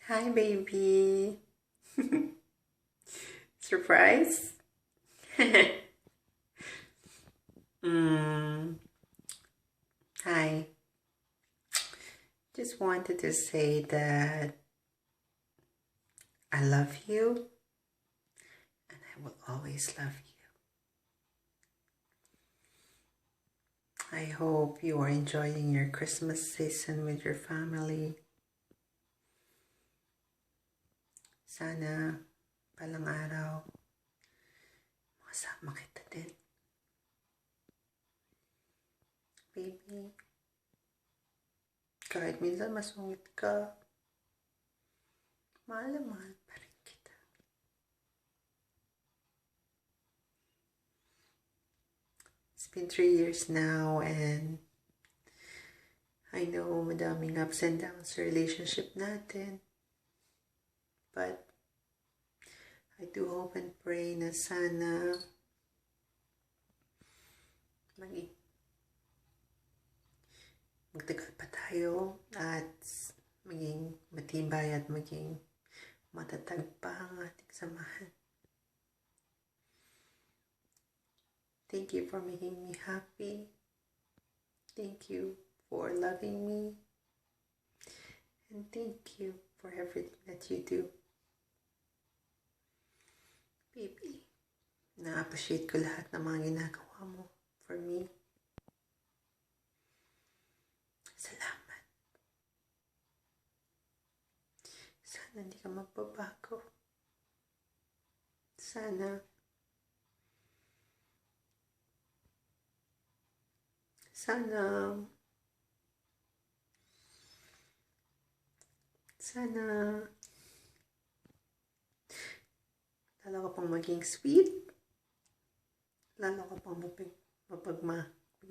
Hi, baby. Surprise? mm, Hi. Just wanted to say that I love you and I will always love you. I hope you are enjoying your Christmas season with your family. Sana palang araw makasama kita din. Baby, kahit minsan masungit ka, mahal na mahal pa rin kita. It's been 3 years now and I know madaming ups and downs sa relationship natin. But I do hope and pray na sana magtagal pa tayo at maging matibay at maging matatag pa ang ating samahan. Thank you for making me happy. Thank you for loving me. And thank you for everything that you do. Baby, na-appreciate ko lahat ng mga ginagawa mo for me. Salamat. Sana hindi ka magbabago. Sana lalo ka pang maging sweet, lalo ka pang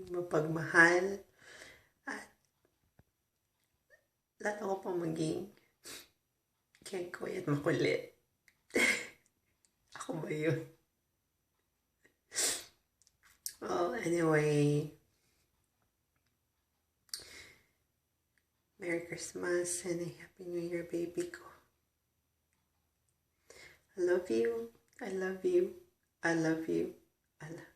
mapagmahal, at lalo ka pang maging kengkoy at makulit. Ako ba yun? Well, anyway, Merry Christmas and a Happy New Year, baby ko. I love you. I love you. I love you. I love you.